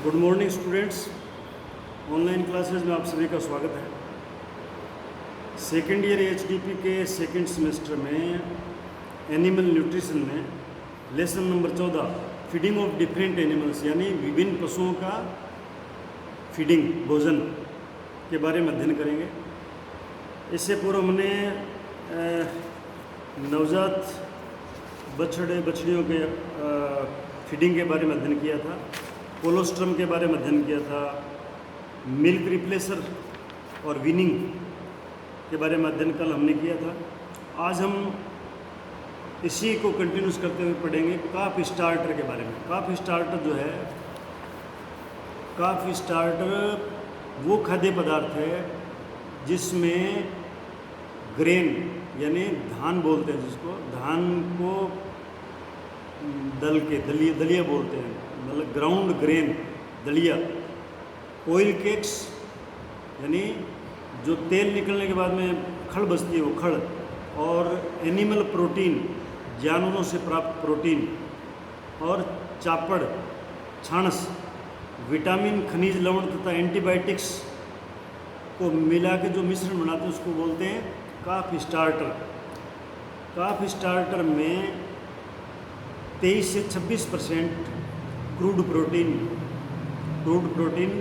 Good morning students. Online classes में आप सभी का स्वागत है। सेकेंड ईयर एचडीपी के सेकेंड सेमेस्टर में एनिमल न्यूट्रिशन में lesson number 14 feeding of different animals यानी विभिन्न पशुओं का फीडिंग भोजन के बारे में अध्ययन करेंगे। इससे पूर्व हमने नवजात बछड़े बछड़ियों के फीडिंग के बारे में अध्ययन किया था, कोलोस्ट्रम के बारे में अध्ययन किया था, मिल्क रिप्लेसर और वीनिंग के बारे में अध्ययन कल हमने किया था। आज हम इसी को कंटिन्यूस करते हुए पढ़ेंगे काफ स्टार्टर के बारे में। काफ स्टार्टर जो है, काफ स्टार्टर वो खाद्य पदार्थ है जिसमें ग्रेन यानी धान बोलते हैं, जिसको धान को दलिया बोलते हैं, मतलब ग्राउंड ग्रेन दलिया, ऑयल केक्स यानी जो तेल निकलने के बाद में खड़ बचती है वो खड़, और एनिमल प्रोटीन जानवरों से प्राप्त प्रोटीन, और चापड़ छाणस विटामिन खनिज लवण तथा एंटीबायोटिक्स को मिला के जो मिश्रण बनाते हैं उसको बोलते हैं काफ स्टार्टर। काफ स्टार्टर में 23 से 26% क्रूड प्रोटीन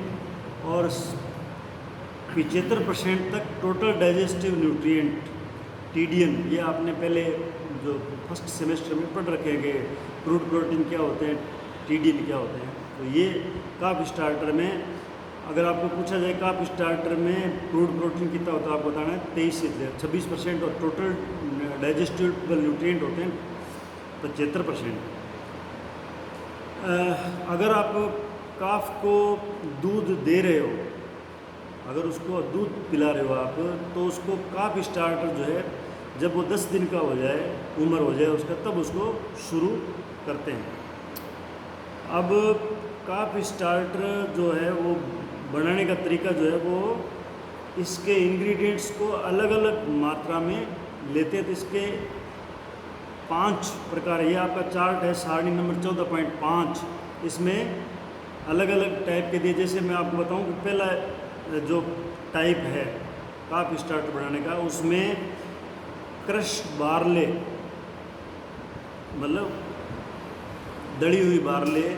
और 75% तक टोटल डाइजेस्टिव न्यूट्रिएंट TDN, ये आपने पहले जो फर्स्ट सेमेस्टर में पढ़ रखे हैं कि क्रूड प्रोटीन क्या होते हैं, TDN क्या होते हैं। तो ये काफ स्टार्टर में अगर आपको पूछा जाए काफ स्टार्टर में क्रूड प्रोटीन कितना होता है, आपको बताना है 23 से 26%, और टोटल डाइजेस्टिव न्यूट्रिएंट होते हैं 75%। अगर आप काफ को दूध दे रहे हो, अगर उसको दूध पिला रहे हो आप, तो उसको काफ स्टार्टर जो है जब वो 10 दिन का हो जाए, उम्र हो जाए उसका, तब उसको शुरू करते हैं। अब काफ स्टार्टर जो है वो बनाने का तरीका जो है वो इसके इंग्रेडिएंट्स को अलग अलग मात्रा में लेते हैं। तो इसके 5 प्रकार है, ये आपका चार्ट है सारणी नंबर 14.5। इसमें अलग अलग टाइप के दिए। जैसे मैं आपको बताऊं कि पहला जो टाइप है काफ स्टार्टर बनाने का, उसमें क्रश बारले मतलब दड़ी हुई बारले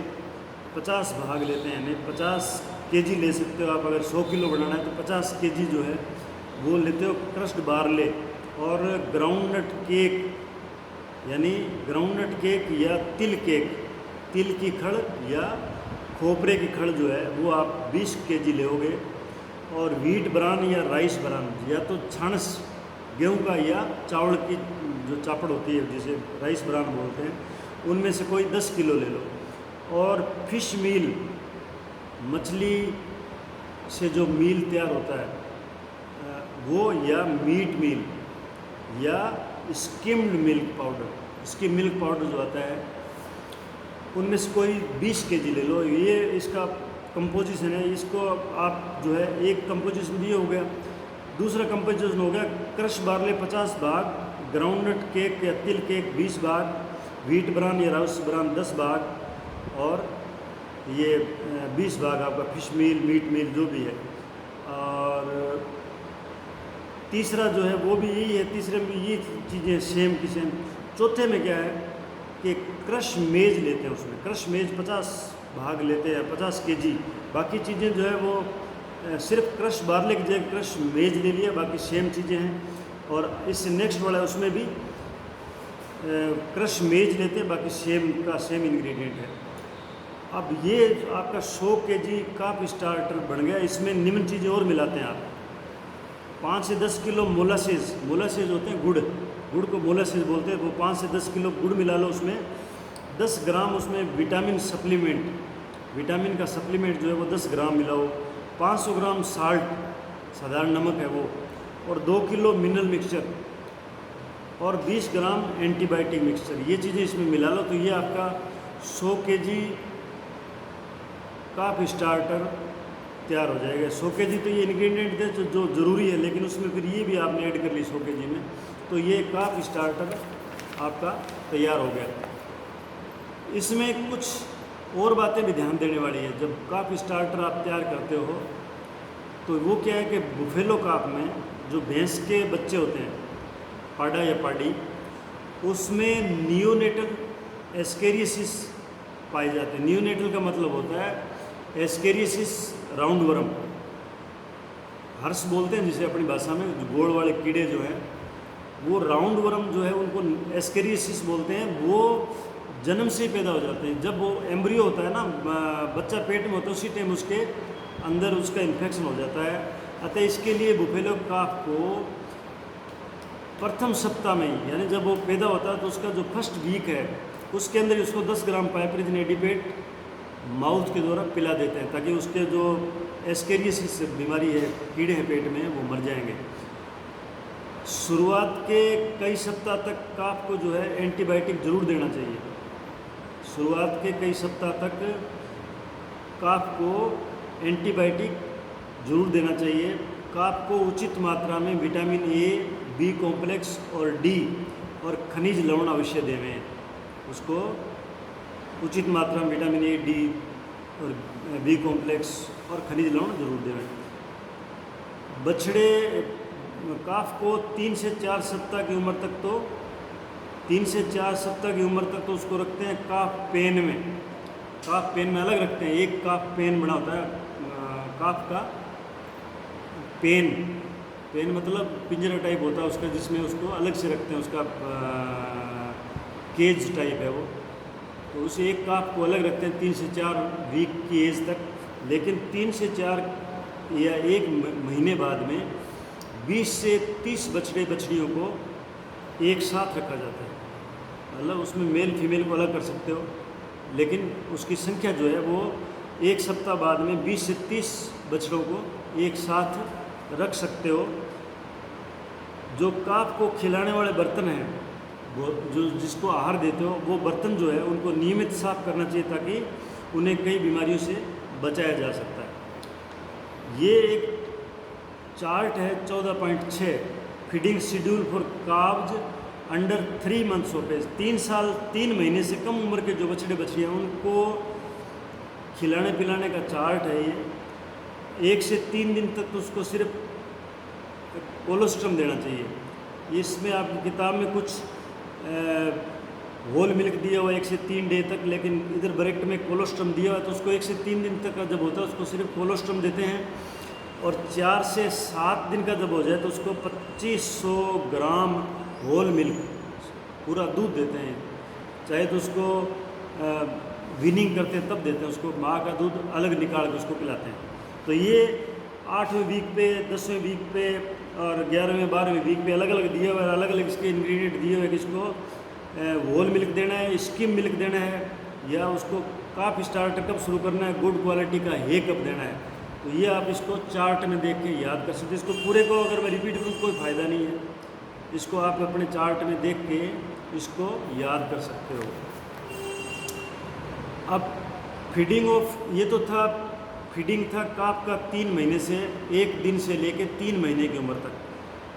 50 भाग लेते हैं, यानी 50 केजी ले सकते हो आप। अगर 100 किलो बनाना है तो 50 केजी जो है वो लेते हो क्रश्ड बारले। और ग्राउंडनट केक यानी ग्राउंडनट केक या तिल केक, तिल की खड़ या खोपरे की खड़ जो है वो आप 20 केजी लोगे। और व्हीट ब्रान या राइस ब्रान, या तो छाणस गेहूं का या चावल की जो चापड़ होती है जिसे राइस ब्रान बोलते हैं, उनमें से कोई 10 किलो ले लो। और फिश मील, मछली से जो मील तैयार होता है वो, या मीट मील, या skimmed milk powder, skim milk powder जो आता है, उनमें से कोई 20 केजी ले लो। ये इसका कंपोजिशन है। इसको आप जो है एक कंपोजिशन ये हो गया। दूसरा कंपोजिशन हो गया क्रश बारले 50 भाग, ग्राउंडनट केक या तिल केक 20 भाग, व्हीट ब्रान या राइस ब्रान 10 भाग, और ये 20 भाग आपका फिश मील, मीट मील जो भी है। और तीसरा जो है वो भी यही है, तीसरे में ये चीज़ें सेम की सेम। चौथे में क्या है कि क्रश मेज लेते हैं, उसमें क्रश मेज 50 भाग लेते हैं, 50 केजी। बाकी चीज़ें जो है वो सिर्फ क्रश बारले की जगह क्रश मेज ले लिया, बाकी सेम चीज़ें हैं। और इससे नेक्स्ट वाला है उसमें भी क्रश मेज लेते हैं, बाकी सेम का सेम इंग्रेडिएंट है। अब ये आपका 100 केजी काफ स्टार्टर बन गया। इसमें निम्न चीज़ें और मिलाते हैं आप। 5 से 10 किलो मोलासेज होते हैं, गुड़ को मोलासेज बोलते हैं, वो 5 से 10 किलो गुड़ मिला लो। उसमें 10 ग्राम उसमें विटामिन सप्लीमेंट, विटामिन का सप्लीमेंट जो है वो 10 ग्राम मिलाओ। 500 ग्राम साल्ट, साधारण नमक है वो, और 2 किलो मिनरल मिक्सचर, और 20 ग्राम एंटीबायोटिक मिक्सचर। ये चीज़ें इसमें मिला लो, तो ये आपका 100 केजी काफ स्टार्टर तैयार हो जाएगा। 100 केजी तो ये इंग्रेडिएंट थे जो ज़रूरी है, लेकिन उसमें फिर ये भी आपने ऐड कर ली 100 केजी में, तो ये काफ स्टार्टर आपका तैयार हो गया। इसमें कुछ और बातें भी ध्यान देने वाली है। जब काफ स्टार्टर आप तैयार करते हो तो वो क्या है कि बुफेलो काफ में जो भैंस के बच्चे होते हैं, पाडा या पाडी, उसमें नियोनेटल एस्केरियोसिस पाए जाते हैं। नियोनेटल का मतलब होता है एस्केरियोसिस राउंड वर्म, हर्ष बोलते हैं जिसे अपनी भाषा में, जो गोड़ वाले कीड़े जो हैं वो राउंड वर्म जो है उनको एस्केरियोसिस बोलते हैं। वो जन्म से ही पैदा हो जाते हैं। जब वो एम्ब्रियो होता है ना, बच्चा पेट में होता है, उसी टाइम उसके अंदर उसका इन्फेक्शन हो जाता है। अतः इसके लिए बुफेलो काफ को प्रथम सप्ताह में ही, यानी जब वो पैदा होता है तो उसका जो फर्स्ट वीक है उसके अंदर उसको 10 ग्राम पाइपरीजन एडिपेट माउथ के द्वारा पिला देते हैं, ताकि उसके जो एस्केरियोसिस बीमारी है, कीड़े हैं पेट में, वो मर जाएंगे। शुरुआत के कई सप्ताह तक काफ को जो है एंटीबायोटिक जरूर देना चाहिए। शुरुआत के कई सप्ताह तक काफ को एंटीबायोटिक जरूर देना चाहिए। काफ को उचित मात्रा में विटामिन ए, बी कॉम्प्लेक्स और डी और खनिज लवण अवश्य देवें। उसको उचित मात्रा में विटामिन ए, डी और बी कॉम्प्लेक्स और खनिज लवण जरूर देवें। बछड़े काफ को 3 से 4 सप्ताह की उम्र तक, तो 3 से 4 सप्ताह की उम्र तक तो उसको रखते हैं काफ पेन में। काफ पेन में अलग रखते हैं, एक काफ पेन बना होता है काफ का पेन। पेन मतलब पिंजरा टाइप होता है उसका, जिसमें उसको अलग से रखते हैं, उसका केज टाइप है वो। तो उसे एक काफ को अलग रखते हैं 3 से 4 वीक की एज तक। लेकिन 3 से 4 या 1 महीने बाद में 20 से 30 बछड़े बछड़ियों को एक साथ रखा जाता है। मतलब उसमें मेल फीमेल को अलग कर सकते हो, लेकिन उसकी संख्या जो है वो 1 सप्ताह बाद में 20 से 30 बछड़ों को एक साथ रख सकते हो। जो काफ को खिलाने वाले बर्तन हैं, वो जो जिसको आहार देते हो, वो बर्तन जो है उनको नियमित साफ करना चाहिए, ताकि उन्हें कई बीमारियों से बचाया जा सकता है। ये एक चार्ट है 14.6 feeding schedule for calves under 3 months of age. 3 साल 3 महीने से कम उम्र के जो बछड़े बछड़ियाँ उनको खिलाने पिलाने का चार्ट है ये। 1 से 3 दिन तक तो उसको सिर्फ कोलोस्ट्रम देना चाहिए। इसमें आपकी किताब में कुछ होल मिल्क दिया हुआ 1 से 3 डे तक, लेकिन इधर ब्रेक्ट में कोलोस्ट्रम दिया हुआ है, तो उसको 1 से 3 दिन तक का जब होता है उसको सिर्फ कोलोस्ट्रम देते हैं। और 4 से 7 दिन का जब हो जाए तो उसको 2500 ग्राम होल मिल्क, पूरा दूध देते हैं। चाहे तो उसको वीनिंग करते हैं तब देते हैं, उसको माँ का दूध अलग निकाल के उसको पिलाते हैं। तो ये 8वें वीक पे, 10वें वीक पे और 11वें 12वें वीक पे अलग अलग दिए हुए, अलग अलग इसके इंग्रेडिएंट दिए हुए कि इसको होल मिल्क देना है, स्किम मिल्क देना है, या उसको काफ स्टार्टर कब शुरू करना है, गुड क्वालिटी का हे कब देना है। तो ये आप इसको चार्ट में देख के याद कर सकते हैं। इसको पूरे को अगर मैं रिपीट करूँ कोई फ़ायदा नहीं है, इसको आप अपने चार्ट में देख के इसको याद कर सकते हो। अब फीडिंग ऑफ, ये तो था फीडिंग था काफ का 3 महीने से 1 दिन से लेके 3 महीने की उम्र तक।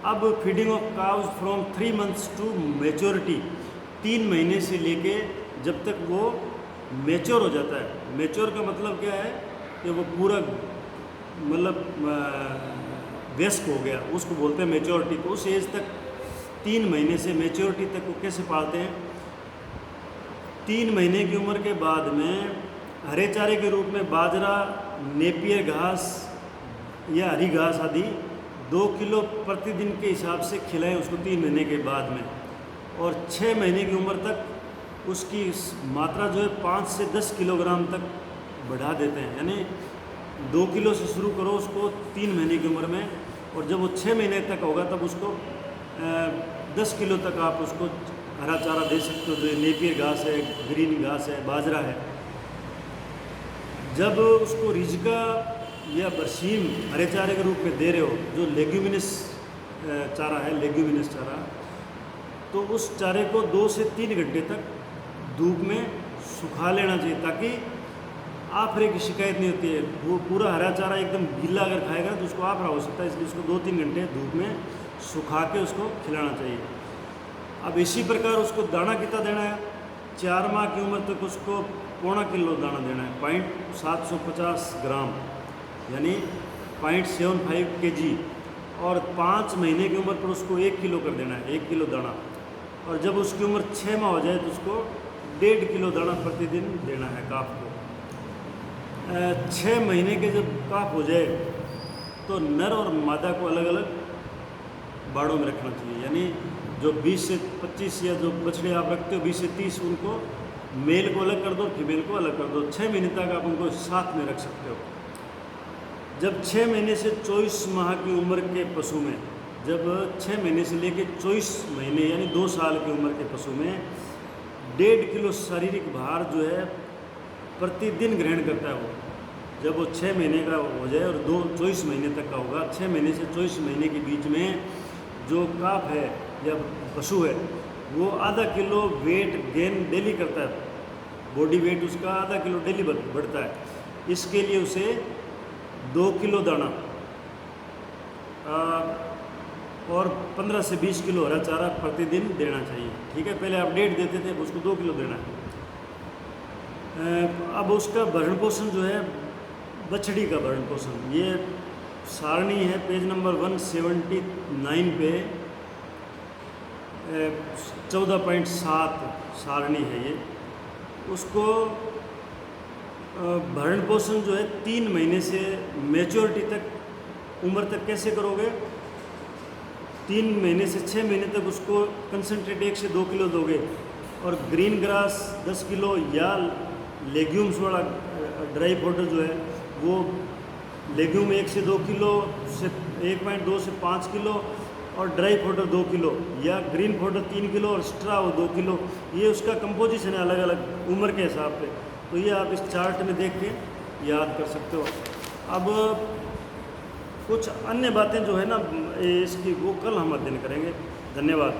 अब feeding of calves from 3 months to maturity, 3 महीने से लेके जब तक वो मेच्योर हो जाता है। मेच्योर का मतलब क्या है कि वो पूरा मतलब वयस्क हो गया, उसको बोलते हैं मेच्योरिटी। तो उस एज तक 3 महीने से मेच्योरिटी तक वो कैसे पालते हैं? 3 महीने की उम्र के बाद में हरे चारे के रूप में बाजरा, नेपियर घास या हरी घास आदि 2 किलो प्रतिदिन के हिसाब से खिलाएं उसको 3 महीने के बाद में। और 6 महीने की उम्र तक उसकी मात्रा जो है 5 से 10 किलोग्राम तक बढ़ा देते हैं। यानी 2 किलो से शुरू करो उसको 3 महीने की उम्र में, और जब वो 6 महीने तक होगा तब उसको 10 किलो तक आप उसको हरा चारा दे सकते हो, जो नेपियर घास है, ग्रीन घास है, बाजरा है। जब उसको रिजका या बरसीम हरे चारे के रूप में दे रहे हो, जो लेग्यूमिनस चारा है, लेग्यूमिनस चारा, तो उस चारे को 2 से 3 घंटे तक धूप में सुखा लेना चाहिए, ताकि आफरे की शिकायत नहीं होती है। वो पूरा हरा चारा एकदम गीला अगर खाएगा तो उसको आफरा हो सकता है, इसलिए उसको 2-3 घंटे धूप में सुखा के उसको खिलाना चाहिए। अब इसी प्रकार उसको दाना कितना देना है, 4 माह की उम्र तक उसको पौना किलो दाना देना है, 0.750 ग्राम यानी 0.75 kg। और 5 महीने की उम्र पर उसको 1 किलो कर देना है, 1 किलो दाना। और जब उसकी उम्र 6 माह हो जाए तो उसको 1.5 किलो दाना प्रतिदिन देना है काफ को। 6 महीने के जब काफ हो जाए तो नर और मादा को अलग अलग बाड़ों में रखना चाहिए, यानी जो 20 से 25 या जो बछड़े आप रखते हो 20 से 30, उनको मेल को अलग कर दो, फीमेल को अलग कर दो। 6 महीने तक आप उनको साथ में रख सकते हो। जब 6 महीने से 24 माह की उम्र के पशु में, जब 6 महीने से लेकर 24 महीने यानी 2 साल की उम्र के पशु में 1.5 किलो शारीरिक भार जो है प्रतिदिन ग्रहण करता है वो। जब वो 6 महीने का हो जाए और 24 महीने तक का होगा, 6 महीने से 24 महीने के बीच में जो काफ है या पशु है वो आधा किलो वेट गेन डेली करता है, बॉडी वेट उसका आधा किलो डेली बढ़ता है। इसके लिए उसे 2 किलो दाना और 15 से 20 किलो हरा चारा प्रतिदिन देना चाहिए। ठीक है, पहले आप 1.5 देते थे, अब उसको 2 किलो देना है। अब उसका भरण पोषण जो है, बछड़ी का भरण पोषण, ये सारणी है पेज नंबर 179 पे 14.7 सारणी है ये। उसको भरण पोषण जो है 3 महीने से मैच्योरिटी तक उम्र तक कैसे करोगे? 3 महीने से 6 महीने तक उसको कंसनट्रेट 1 से 2 किलो दोगे, और ग्रीन ग्रास 10 किलो या लेग्यूम्स वाला ड्राई पाउडर जो है वो लेग्यूम 1 से 2 किलो से 1.2 से 5 किलो, और ड्राई पाउडर 2 किलो या ग्रीन पाउडर 3 किलो और स्ट्रा 2 किलो। ये उसका कंपोजिशन है अलग अलग उम्र के हिसाब पे। तो ये आप इस चार्ट में देख के याद कर सकते हो। अब कुछ अन्य बातें जो है ना इसकी, वो कल हम अध्ययन करेंगे। धन्यवाद।